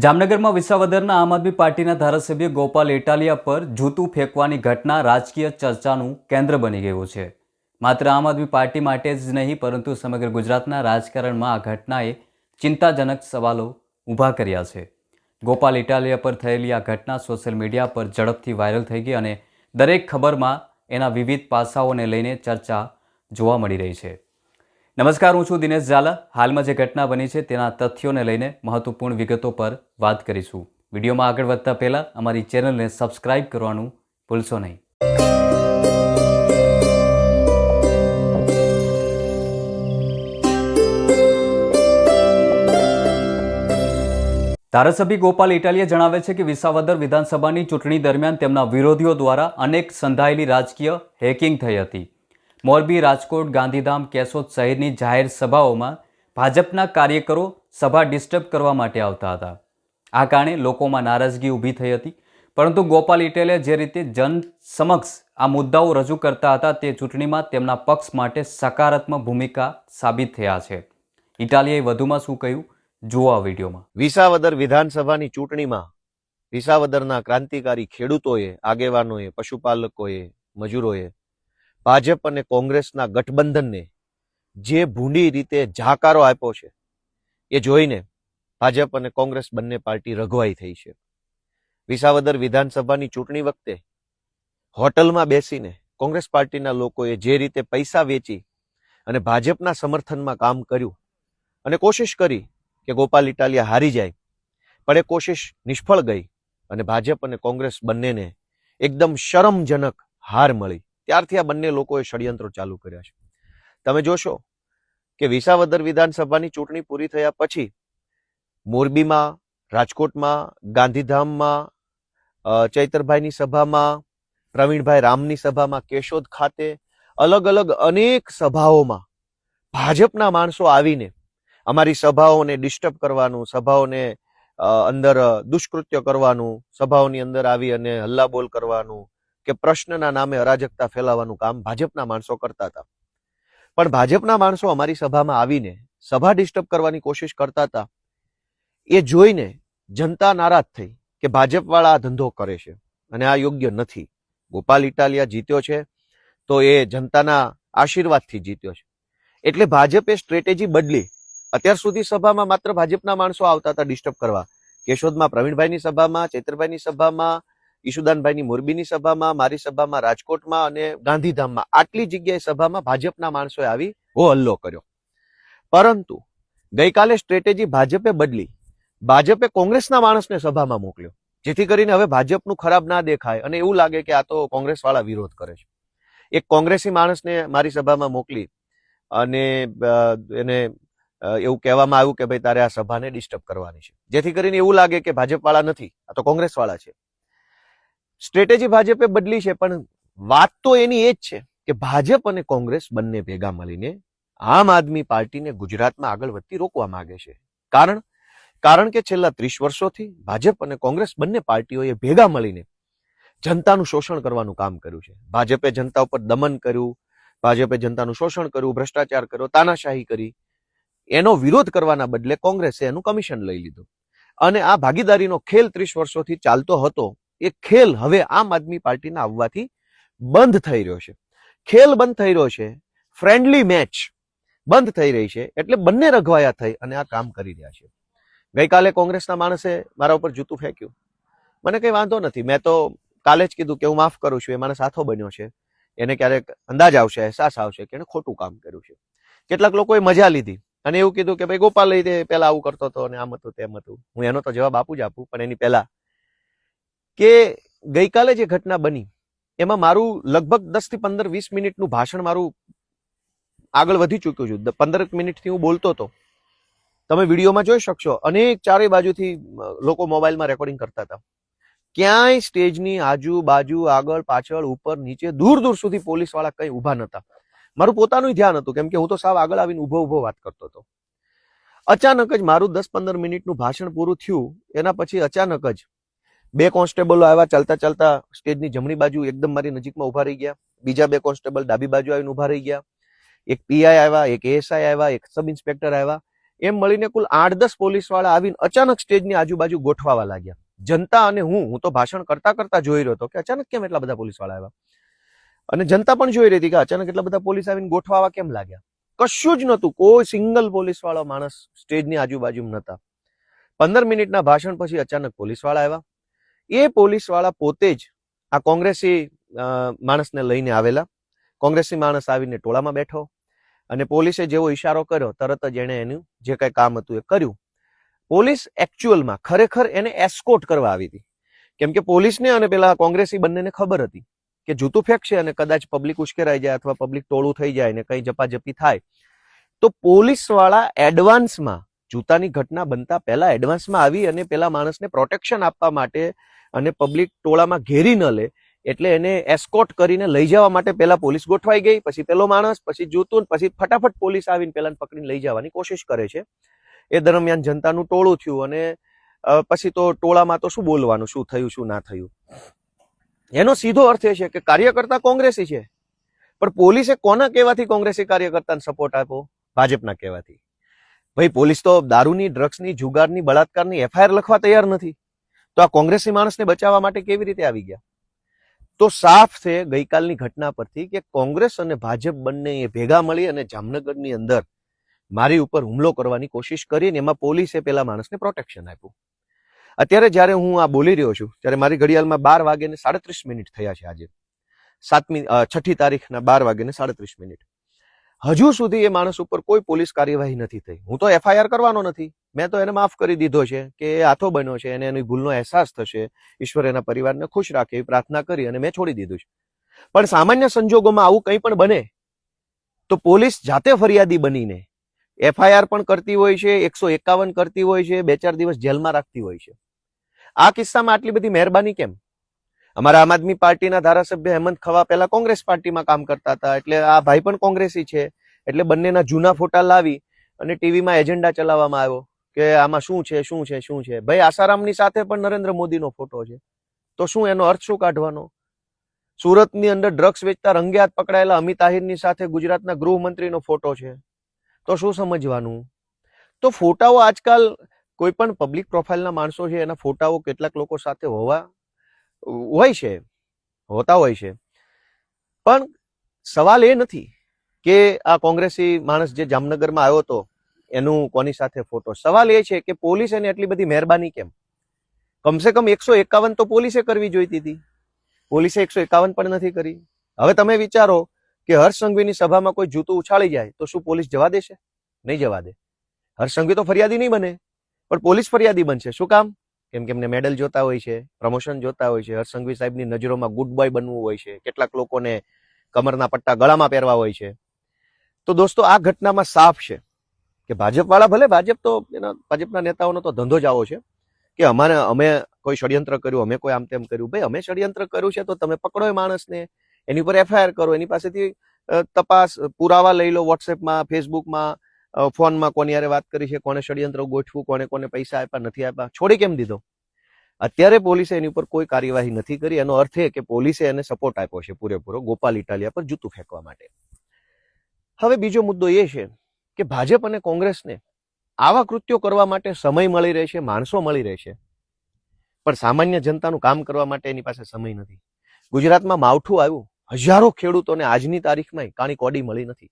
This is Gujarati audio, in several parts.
જામનગરમાં વિસાવદરના આમ આદમી પાર્ટીના ધારાસભ્ય ગોપાલ ઇટાલિયા પર જૂતું ફેંકવાની ઘટના રાજકીય ચર્ચાનું કેન્દ્ર બની ગયું છે. માત્ર આમ આદમી પાર્ટી માટે જ નહીં પરંતુ સમગ્ર ગુજરાતના રાજકારણમાં આ ઘટનાએ ચિંતાજનક સવાલો ઊભા કર્યા છે. ગોપાલ ઇટાલિયા પર થયેલી આ ઘટના સોશિયલ મીડિયા પર ઝડપથી વાયરલ થઈ ગઈ અને દરેક ખબરમાં એના વિવિધ પાસાઓને લઈને ચર્ચા જોવા મળી રહી છે. નમસ્કાર, હું છું દિનેશ ઝાલા. હાલમાં જે ઘટના બની છે તેના તથ્યોને લઈને મહત્વપૂર્ણ વિગતો પર વાત કરીશું. વિડીયોમાં આગળ વધતા પહેલા અમારી ચેનલને સબસ્ક્રાઇબ કરવાનું ભૂલશો નહીં. ધારાસભ્ય ગોપાલ ઇટાલિયા જણાવે છે કે વિસાવદર વિધાનસભાની ચૂંટણી દરમિયાન તેમના વિરોધીઓ દ્વારા અનેક સંધાયેલી રાજકીય હેકિંગ થઈ હતી. મોરબી, રાજકોટ, ગાંધીધામ, કેશોદ શહેરની જાહેર સભાઓમાં ભાજપના કાર્યકરો સભા ડિસ્ટર્બ કરવા માટે આવતા હતા. આ કારણે લોકોમાં નારાજગી ઊભી થઈ હતી. પરંતુ ગોપાલ ઇટાલિયા જે રીતે જન સમક્ષ આ મુદ્દાઓ રજૂ કરતા હતા તે ચૂંટણીમાં તેમના પક્ષ માટે સકારાત્મક ભૂમિકા સાબિત થયા છે. ઇટાલિયાએ વધુમાં શું કહ્યું જુઓ આ વિડીયોમાં. વિસાવદર વિધાનસભાની ચૂંટણીમાં વિસાવદરના ક્રાંતિકારી ખેડૂતોએ, આગેવાનોએ, પશુપાલકોએ, મજૂરોએ ભાજપ અને કોંગ્રેસના ગઠબંધનને જે ભૂંડી રીતે જાકારો આપ્યો છે એ જોઈને ભાજપ અને કોંગ્રેસ બંને પાર્ટી રઘવાઈ થઈ છે. વિસાવદર વિધાનસભાની ચૂંટણી વખતે હોટલમાં બેસીને કોંગ્રેસ પાર્ટીના લોકોએ જે રીતે પૈસા વેચી અને ભાજપના સમર્થનમાં કામ કર્યું અને કોશિશ કરી કે ગોપાલ ઇટાલિયા હારી જાય, પણ એ કોશિશ નિષ્ફળ ગઈ અને ભાજપ અને કોંગ્રેસ બંનેને એકદમ શરમજનક હાર મળી. ત્યારથી આ બંને લોકોએ ષડયંત્રો ચાલુ કર્યા છે. તમે જોશો કે વિસાવદર વિધાનસભાની ચૂંટણી પૂરી થયા પછી મોરબીમાં, રાજકોટમાં, ગાંધીધામમાં, ચૈતરભાઈની સભામાં, પ્રવીણભાઈ રામની સભામાં, કેશોદ ખાતે અલગ અલગ અનેક સભાઓમાં ભાજપના માણસો આવીને અમારી સભાઓને ડિસ્ટર્બ કરવાનું, સભાઓને અંદર દુષ્કૃત્ય કરવાનું, સભાઓની અંદર આવી અને હલ્લાબોલ કરવાનું કે પ્રશ્નના નામે અરાજકતા ફેલાવવાનું કામ ભાજપના માણસો કરતા હતા. પણ ભાજપના માણસો અમારી સભામાં આવીને સભા ડિસ્ટર્બ કરવાની કોશિશ કરતા હતા. એ જોઈને જનતા નારાજ થઈ કે ભાજપવાળા આ ધંધો કરે છે અને આ યોગ્ય નથી. ગોપાલ ઇટાલિયા જીત્યો છે તો એ જનતાના આશીર્વાદથી જીત્યો છે. એટલે ભાજપે સ્ટ્રેટેજી બદલી. અત્યાર સુધી સભામાં માત્ર ભાજપના માણસો આવતા હતા ડિસ્ટર્બ કરવા. કેશોદમાં પ્રવીણભાઈની સભામાં, ચૈતરભાઈની સભામાં, ઈશુદાનભાઈની મોરબીની સભામાં, મારી સભામાં રાજકોટમાં અને ગાંધીધામમાં આટલી જગ્યાએ સભામાં ભાજપના માણસોએ આવી હો હલ્લો કર્યો. પરંતુ ગઈકાલે સ્ટ્રેટેજી ભાજપે બદલી. ભાજપે કોંગ્રેસના માણસને સભામાં મોકલ્યો, જેથી કરીને હવે ભાજપનું ખરાબ ના દેખાય અને એવું લાગે કે આ તો કોંગ્રેસ વાળા વિરોધ કરે છે. એક કોંગ્રેસી માણસને મારી સભામાં મોકલી અને એને એવું કહેવામાં આવ્યું કે ભાઈ તારે આ સભાને ડિસ્ટર્બ કરવાની છે, જેથી કરીને એવું લાગે કે ભાજપ વાળા નથી, આ તો કોંગ્રેસ વાળા છે. સ્ટ્રેટેજી ભાજપે બદલી છે, પણ વાત તો એની એ જ છે કે ભાજપ અને કોંગ્રેસ બંને ભેગા મળીને આમ આદમી પાર્ટીને ગુજરાતમાં આગળ વધતી રોકવા માંગે છે. કારણ કે છેલ્લા 30 વર્ષોથી ભાજપ અને કોંગ્રેસ બંને પાર્ટીઓએ ભેગા મળીને જનતાનું શોષણ કરવાનું કામ કર્યું છે. ભાજપે જનતા ઉપર દમન કર્યું, ભાજપે જનતાનું શોષણ કર્યું, ભ્રષ્ટાચાર કર્યો, તાનાશાહી કરી. એનો વિરોધ કરવાના બદલે કોંગ્રેસે એનું કમિશન લઈ લીધું અને આ ભાગીદારીનો ખેલ 30 વર્ષોથી ચાલતો હતો. એ ખેલ હવે આમ આદમી પાર્ટીના આવવાથી બંધ થઈ રહ્યો છે. ખેલ બંધ થઈ રહ્યો છે, ફ્રેન્ડલી મેચ બંધ થઈ રહી છે. એટલે બંને રઘવાયા થઈ અને આ કામ કરી રહ્યા છે. ગઈકાલે કોંગ્રેસના માણસે મારા ઉપર જૂતું ફેંક્યું. મને કઈ વાંધો નથી, મેં તો કાલે જ કીધું કે હું માફ કરું છું. એ માણસ સાથો બન્યો છે, એને ક્યારેક અંદાજ આવશે, અહેસાસ આવશે કે એને ખોટું કામ કર્યું છે. કેટલાક લોકોએ મજા લીધી અને એવું કીધું કે ભાઈ ગોપાલ લઈ દે, પેલા આવું કરતો હતો અને આમ હતું તેમ હતું. હું એનો તો જવાબ આપું જ આપું, પણ એની પહેલા કે ગઈકાલે જે ઘટના બની એમાં મારું લગભગ 10 થી 15-20 મિનિટનું ભાષણ મારું આગળ વધી ચૂક્યું છું. 15 મિનિટથી હું બોલતો હતો. તમે વિડીયોમાં જોઈ શકશો, અનેક ચારે બાજુથી લોકો મોબાઈલમાં રેકોર્ડિંગ કરતા હતા. ક્યાંય સ્ટેજની આજુબાજુ, આગળ પાછળ, ઉપર નીચે, દૂર દૂર સુધી પોલીસ વાળા કઈ ઉભા નતા. મારું પોતાનું ધ્યાન હતું, કેમ કે હું તો સાવ આગળ આવીને ઉભો વાત કરતો હતો. અચાનક જ મારું 10-15 મિનિટનું ભાષણ પૂરું થયું. એના પછી અચાનક જ 2 કોન્સ્ટેબલો આવ્યા, ચાલતા ચાલતા સ્ટેજની જમણી બાજુ એકદમ મારી નજીકમાં ઉભા રહી ગયા. બીજા 2 કોન્સ્ટેબલ ડાબી બાજુ આવીને ઉભા રહી ગયા. એક પીઆઈ આવ્યા, એક એએસઆઈ આવ્યા, એક સબ ઇન્સ્પેક્ટર આવ્યા. એમ મળીને કુલ 8-10 પોલીસવાળા આવીને અચાનક સ્ટેજની આજુબાજુ ગોઠવાવા લાગ્યા. જનતા અને હું તો ભાષણ કરતા કરતા જોઈ રહ્યો હતો કે અચાનક કેમ એટલા બધા પોલીસવાળા આવ્યા, અને જનતા પણ જોઈ રહી હતી કે અચાનક એટલા બધા પોલીસ આવીને ગોઠવાવા કેમ લાગ્યા. કશું જ નહોતું, કોઈ સિંગલ પોલીસવાળો માણસ સ્ટેજની આજુબાજુમાં નહોતા. 15 મિનિટના ભાષણ પછી અચાનક પોલીસવાળા આવ્યા. એ પોલીસવાળા પોતે જ આ કોંગ્રેસી માણસને લઈને આવેલા. કોંગ્રેસી માણસ આવીને ટોળામાં બેઠો અને પોલીસે જેવો ઈશારો કર્યો તરત જ એણે એનું જે કઈ કામ હતું એ કર્યું. પોલીસ એકચ્યુઅલમાં ખરેખર એને એસ્કોર્ટ કરવા આવી હતી, કેમ કે પોલીસને અને પેલા કોંગ્રેસી બંનેને ખબર હતી કે જૂતું ફેંકશે અને કદાચ પબ્લિક ઉશ્કેરાઈ જાય અથવા પબ્લિક ટોળું થઈ જાય ને કઈ ઝપાઝપી થાય તો પોલીસવાળા એડવાન્સમાં જૂતાની ઘટના બનતા પહેલા એડવાન્સમાં આવી અને પેલા માણસને પ્રોટેક્શન આપવા માટે અને પબ્લિક ટોળામાં ઘેરી ન લે એટલે એને એસ્કોર્ટ કરીને લઈ જવા માટે પેલા પોલીસ ગોઠવાઈ ગઈ, પછી પેલો માણસ, પછી જૂતું, પછી ફટાફટ પોલીસ આવીને પેલાને પકડીને લઈ જવાની કોશિશ કરે છે. એ દરમિયાન જનતાનું ટોળું થયું અને પછી તો ટોળામાં તો શું બોલવાનું, શું થયું શું ના થયું. એનો સીધો અર્થ એ છે કે કાર્યકર્તા કોંગ્રેસી છે, પણ પોલીસે કોના કહેવાથી કોંગ્રેસી કાર્યકર્તાને સપોર્ટ આપ્યો? ભાજપના કહેવાથી. ભાઈ પોલીસ તો દારૂની, ડ્રગ્સની, જુગારની, બળાત્કારની એફઆઈઆર લખવા તૈયાર નથી, તો આ કોંગ્રેસી માણસને બચાવવા માટે કેવી રીતે આવી ગયા? તો સાફ છે ગઈકાલની ઘટના પરથી કે કોંગ્રેસ અને ભાજપ બંને ભેગા મળી અને જામનગરની અંદર મારી ઉપર હુમલો કરવાની કોશિશ કરીને એમાં પોલીસે પેલા માણસને પ્રોટેક્શન આપ્યું. અત્યારે જ્યારે હું આ બોલી રહ્યો છું ત્યારે મારી ઘડિયાળમાં 12:37 થયા છે. આજે 6મી તારીખના 12:37. હજુ સુધી એ માણસ ઉપર કોઈ પોલીસ કાર્યવાહી નથી થઈ. હું તો એફઆઈઆર કરવાનો નથી, મેં તો એને માફ કરી દીધો છે કે એ હાથો બન્યો છે, એને એની ભૂલનો અહેસાસ થશે, ઈશ્વર એના પરિવારને ખુશ રાખે એવી પ્રાર્થના કરી અને મેં છોડી દીધું છે. પણ સામાન્ય સંજોગોમાં આવું કંઈ પણ બને તો પોલીસ જાતે ફરિયાદી બનીને એફઆઈઆર પણ કરતી હોય છે, 151 કરતી હોય છે, 2-4 દિવસ જેલમાં રાખતી હોય છે. આ કિસ્સામાં આટલી બધી મહેરબાની કેમ? અમારા આમ આદમી પાર્ટીના ધારાસભ્ય હેમંત ખવા પહેલા કોંગ્રેસ પાર્ટીમાં કામ કરતા હતા, એટલે આ ભાઈ પણ કોંગ્રેસી છે, એટલે બંનેના જૂના ફોટા લાવી અને ટીવીમાં એજન્ડા ચલાવવામાં આવ્યો કે આમાં શું છે શું છે શું છે. ભાઈ આસારામની સાથે પણ નરેન્દ્ર મોદીનો ફોટો છે, તો શું એનો અર્થ શું કાઢવાનો? સુરતની અંદર ડ્રગ્સ વેચતા રંગે હાથ પકડાયેલા અમિત આહિરની સાથે ગુજરાતના ગૃહમંત્રીનો ફોટો છે, તો શું સમજવાનું? તો ફોટાઓ આજકાલ કોઈ પણ પબ્લિક પ્રોફાઇલના માણસો છે એના ફોટાઓ કેટલાક લોકો સાથે હોતા હોય છે, પણ સવાલ એ નથી કે આ કોંગ્રેસી માણસ જે જામનગરમાં આવ્યો હતો એનું કોની સાથે ફોટો. સવાલ એ છે કે પોલીસ એને એટલી બધી મહેરબાની કેમ? કમસે કમ 151 તો પોલીસે કરવી જોઈતી હતી, પોલીસે 151 પણ નથી કરી. હવે તમે વિચારો કે હર્ષ સંઘવીની સભામાં કોઈ જૂતું ઉછાળી જાય તો શું પોલીસ જવા દેશે? નહીં જવા દે. હર્ષ સંઘવી તો ફરિયાદી નહીં બને, પણ પોલીસ ફરિયાદી બનશે. શું કામ? કેમ કે એમને મેડલ જોતા હોય છે, પ્રમોશન જોતા હોય છે, હર્ષ સંઘવી સાહેબની નજરોમાં ગુડ બોય બનવું હોય છે, કેટલાક લોકોને કમરના પટ્ટા ગળામાં પહેરવા હોય છે. તો દોસ્તો આ ઘટનામાં સાફ છે કે ભાજપવાળા, ભલે ભાજપના નેતાઓનો તો ધંધો જ આવો છે કે અમે કોઈ ષડયંત્ર કર્યું, અમે કોઈ આમ તેમ કર્યું. ભાઈ અમે ષડયંત્ર કર્યું છે તો તમે પકડો એ માણસને, એની ઉપર એફઆઈઆર કરો, એની પાસેથી તપાસ પુરાવા લઈ લો, વોટ્સએપમાં, ફેસબુકમાં, ફોનમાં કોની યારે વાત કરી છે, કોને ષડયંત્ર ગોઠવું, કોને પૈસા આપ્યા નથી આપ્યા, છોડી કેમ દીધો? અત્યારે પોલીસે એની ઉપર કોઈ કાર્યવાહી નથી કરી. એનો અર્થ એ કે પોલીસે એને સપોર્ટ આપ્યો છે પૂરેપૂરો ગોપાલ ઇટાલિયા પર જૂતું ફેંકવા માટે. હવે બીજો મુદ્દો એ છે કે ભાજપ અને કોંગ્રેસને આવા કૃત્યો કરવા માટે સમય મળી રહેશે, માણસો મળી રહેશે, પણ સામાન્ય જનતાનું કામ કરવા માટે એની પાસે સમય નથી. ગુજરાતમાં માવઠું આવ્યું, હજારો ખેડૂતોને આજની તારીખમાં કાણી કોડી મળી નથી.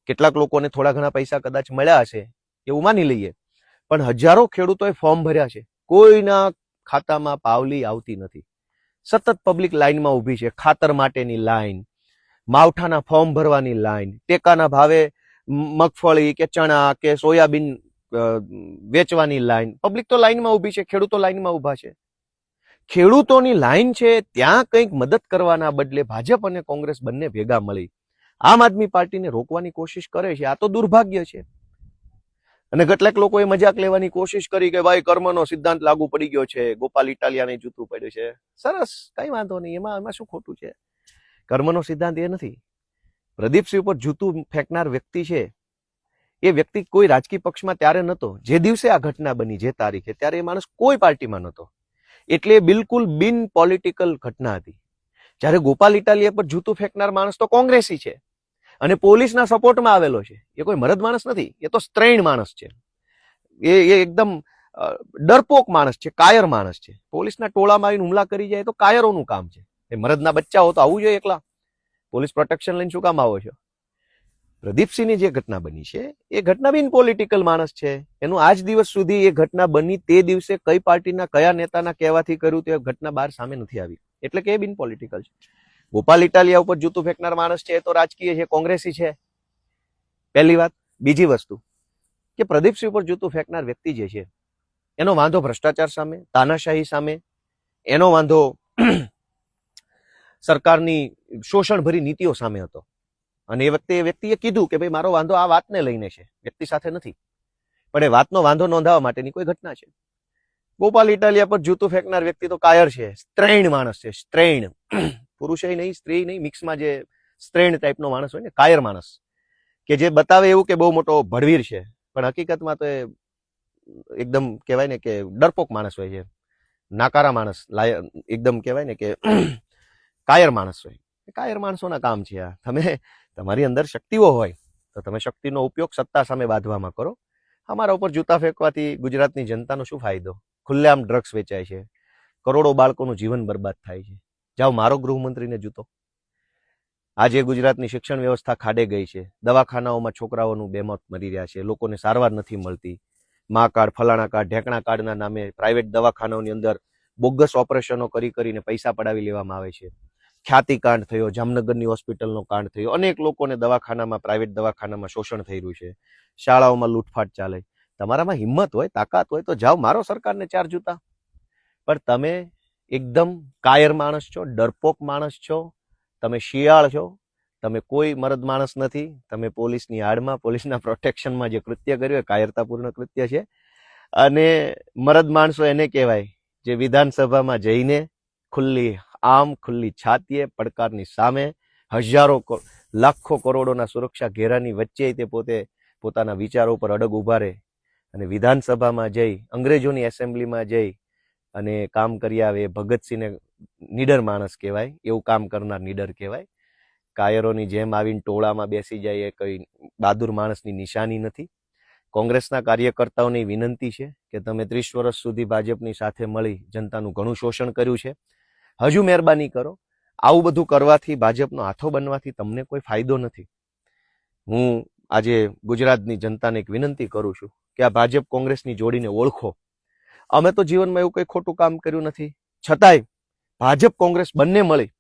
કેટલાક લોકોને થોડા ઘણા પૈસા કદાચ મળ્યા હશે એવું માની લઈએ, પણ હજારો ખેડૂતોએ ફોર્મ ભર્યા છે, કોઈના ખાતામાં પાવલી આવતી નથી. સતત પબ્લિક લાઈનમાં ઊભી છે, ખાતર માટેની લાઈન, માવઠાના ફોર્મ ભરવાની લાઈન, ટેકાના ભાવે મગફળી કે ચણા કે સોયાબીન વેચવાની લાઈન. પબ્લિક તો લાઈનમાં ઊભી છે, ખેડૂતો લાઈનમાં ઊભા છે. ખેડૂતોની લાઈન છે ત્યાં કંઈક મદદ કરવાના બદલે ભાજપ અને કોંગ્રેસ બંને ભેગા મળી આમ આદમી પાર્ટીને રોકવાની કોશિશ કરે છે. આ તો દુર્ભાગ્ય છે. અને કેટલાક લોકોએ મજાક લેવાની કોશિશ કરી કે ભાઈ કર્મનો સિદ્ધાંત લાગુ પડી ગયો છે, ગોપાલ ઇટાલિયાને જૂતું પડ્યું છે. સરસ, કઈ વાંધો નહીં, એમાં શું ખોટું છે? કર્મનો સિદ્ધાંત એ નથી. પ્રદીપસિંહ ઉપર જૂતું ફેંકનાર વ્યક્તિ છે એ વ્યક્તિ કોઈ રાજકીય પક્ષમાં ત્યારે નહોતો. જે દિવસે આ ઘટના બની, જે તારીખે, ત્યારે એ માણસ કોઈ પાર્ટીમાં નહોતો. એટલે બિલકુલ બિન પોલિટિકલ ઘટના હતી. જ્યારે ગોપાલ ઇટાલિયા પર જૂતું ફેંકનાર માણસ તો કોંગ્રેસી છે, અને પોલીસના સપોર્ટમાં આવેલો છે. એ કોઈ મરદ માણસ નથી, એ તો સ્ત્રૈણ માણસ છે. એ એકદમ ડરપોક માણસ છે, કાયર માણસ છે. પોલીસના ટોળામાં આવીને હુમલા કરી જાય તો કાયરોનું કામ છે. એ મરદના બચ્ચાઓ તો આવવું જોઈએ એકલા. પોલીસ પ્રોટેક્શન લઈને શું કામ આવો છો? પ્રદીપસિંહની જે ઘટના બની છે એ ઘટના બિન પોલિટિકલ માણસ છે. એનું આજ દિવસ સુધી એ ઘટના બની તે દિવસે કઈ પાર્ટીના કયા નેતાના કહેવાથી કર્યું તે ઘટના બહાર સામે નથી આવી, એટલે કે એ બિન પોલિટિકલ છે. ગોપાલ ઇટાલિયા ઉપર જૂતું ફેંકનાર માણસ છે એ તો રાજકીય છે, કોંગ્રેસી છે, પહેલી વાત. બીજી વસ્તુ કે પ્રદીપસિંહ ઉપર જૂતું ફેંકનાર વ્યક્તિ જે છે એનો વાંધો ભ્રષ્ટાચાર સામે, તાનાશાહી સામે, એનો વાંધો સરકારની શોષણભરી નીતિઓ સામે હતો. અને એ વખતે એ વ્યક્તિએ કીધું કે ભાઈ મારો વાંધો આ વાતને લઈને છે, વ્યક્તિ સાથે નથી, પણ એ વાતનો વાંધો નોંધાવવા માટેની કોઈ ઘટના છે. ગોપાલ ઇટાલિયા પર જૂતું ફેંકનાર વ્યક્તિ તો કાયર છે, સ્ત્રૈણ માણસ છે, સ્ત્રૈણ. પુરુષ નહીં, સ્ત્રી નહીં, મિક્સમાં જે સ્ત્રૈણ ટાઈપનો માણસ હોય ને, કાયર માણસ, કે જે બતાવે એવું કે બહુ મોટો ભડવીર છે, પણ હકીકતમાં તો એ એકદમ કહેવાય ને કે ડરપોક માણસ હોય છે, નાકારા માણસ, એકદમ કહેવાય ને કે કાયર માણસ હોય. કાયર માણસોના કામ છે આ. તમે તમારી અંદર શક્તિઓ હોય તો તમે શક્તિનો ઉપયોગ સત્તા સામે બાંધવામાં કરો. અમારા ઉપર જૂતા ફેંકવાથી ગુજરાતની જનતાનો શું ફાયદો? ખુલ્લેઆમ ડ્રગ્સ વેચાય છે, કરોડો બાળકોનું જીવન બરબાદ થાય છે. જાઓ મારો ગૃહમંત્રીને જૂતો. આજે ગુજરાતની શિક્ષણ વ્યવસ્થા ખાડે ગઈ છે. દવાખાનાઓમાં છોકરાઓનું બેમોત મરી રહ્યા છે, લોકોને સારવાર નથી મળતી. મા કાર્ડ, ફલાણા કાર્ડ, ઢેકણા કાર્ડના નામે પ્રાઇવેટ દવાખાનાઓની અંદર બોગસ ઓપરેશનો કરીને પૈસા પડાવી લેવામાં આવે છે. ખ્યાતિ કાંડ થયો, જામનગરની હોસ્પિટલનો કાંડ થયો, અનેક લોકોને દવાખાનામાં, પ્રાઇવેટ દવાખાનામાં શોષણ થઈ રહ્યું છે, શાળાઓમાં લૂંટફાટ ચાલે. તમારામાં હિંમત હોય, તાકાત હોય તો જાઓ મારો સરકારને 4 જૂતા. પણ તમે એકદમ કાયર માણસ છો, ડરપોક માણસ છો, તમે શિયાળ છો, તમે કોઈ મરદ માણસ નથી. તમે પોલીસની આડમાં, પોલીસના પ્રોટેક્શનમાં જે કૃત્ય કર્યું એ કાયરતાપૂર્ણ કૃત્ય છે. અને મરદ માણસો એને કહેવાય જે વિધાનસભામાં જઈને ખુલ્લી છાતીએ પડકારની સામે હજારો લાખો કરોડોના સુરક્ષા ઘેરાની વચ્ચે તે પોતે પોતાના વિચારો પર અડગ ઉભા રહે અને વિધાનસભામાં જઈ, અંગ્રેજોની એસેમ્બલીમાં જઈ અને કામ કરી આવે. ભગતસિંહને નીડર માણસ કહેવાય, એવું કામ કરનાર નીડર કહેવાય. કાયરોની જેમ આવીને ટોળામાં બેસી જાય એ કઈ બહાદુર માણસની નિશાની નથી. કોંગ્રેસના કાર્યકર્તાઓની વિનંતી છે કે તમે 30 વર્ષ સુધી ભાજપની સાથે મળી જનતાનું ઘણું શોષણ કર્યું છે, હજુ મહેરબાની કરો. આવું બધું કરવાથી, ભાજપનો હાથો બનવાથી તમને કોઈ ફાયદો નથી. હું આજે ગુજરાતની જનતાને એક વિનંતી કરું છું કે આ ભાજપ કોંગ્રેસની જોડીને ઓળખો. અમે તો જીવનમાં એવું કંઈ ખોટું કામ કર્યું નથી, છતાંય ભાજપ કોંગ્રેસ બંને મળી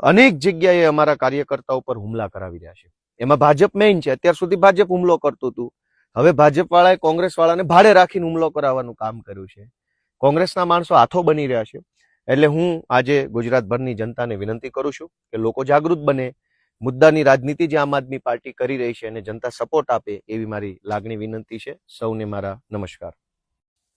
અનેક જગ્યાએ અમારા કાર્યકર્તાઓ પર હુમલા કરાવી રહ્યા છે. એમાં ભાજપ મેઇન છે. અત્યાર સુધી ભાજપ હુમલો કરતું હતું, હવે ભાજપ વાળાએ કોંગ્રેસ વાળાને ભાડે રાખીને હુમલો કરાવવાનું કામ કર્યું છે. કોંગ્રેસના માણસો હાથો બની રહ્યા છે. એટલે હું આજે ગુજરાતભરની જનતાને વિનંતી કરું છું કે લોકો જાગૃત બને. મુદ્દાની રાજનીતિ જે આમ આદમી પાર્ટી કરી રહી છે અને જનતા સપોર્ટ આપે એવી મારી લાગણી વિનંતી છે. સૌને મારા નમસ્કાર.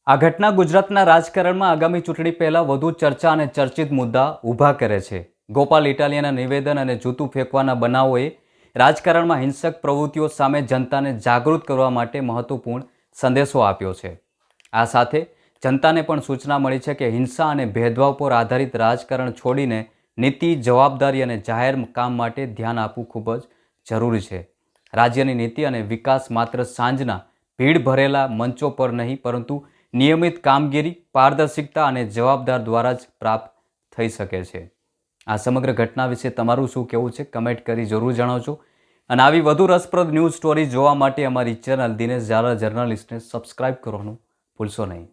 આ ઘટના ગુજરાતના રાજકારણમાં આગામી ચૂંટણી પહેલા વધુ ચર્ચા અને ચર્ચિત મુદ્દા ઊભા કરે છે. ગોપાલ ઇટાલિયાના નિવેદન અને જૂતું ફેંકવાના બનાવોએ રાજકારણમાં હિંસક પ્રવૃત્તિઓ સામે જનતાને જાગૃત કરવા માટે મહત્વપૂર્ણ સંદેશો આપ્યો છે. આ સાથે જનતાને પણ સૂચના મળી છે કે હિંસા અને ભેદભાવ પર આધારિત રાજકારણ છોડીને નીતિ, જવાબદારી અને જાહેર કામ માટે ધ્યાન આપવું ખૂબ જ જરૂરી છે. રાજ્યની નીતિ અને વિકાસ માત્ર સાંજના ભીડ ભરેલા મંચો પર નહીં, પરંતુ નિયમિત કામગીરી, પારદર્શિકતા અને જવાબદાર દ્વારા જ પ્રાપ્ત થઈ શકે છે. આ સમગ્ર ઘટના વિશે તમારું શું કહેવું છે? કમેન્ટ કરી જરૂર જણાવજો. અને આવી વધુ રસપ્રદ ન્યૂઝ સ્ટોરી જોવા માટે અમારી ચેનલ દિનેશ ઝાલા જર્નલિસ્ટને સબસ્ક્રાઇબ કરવાનું ભૂલશો નહીં.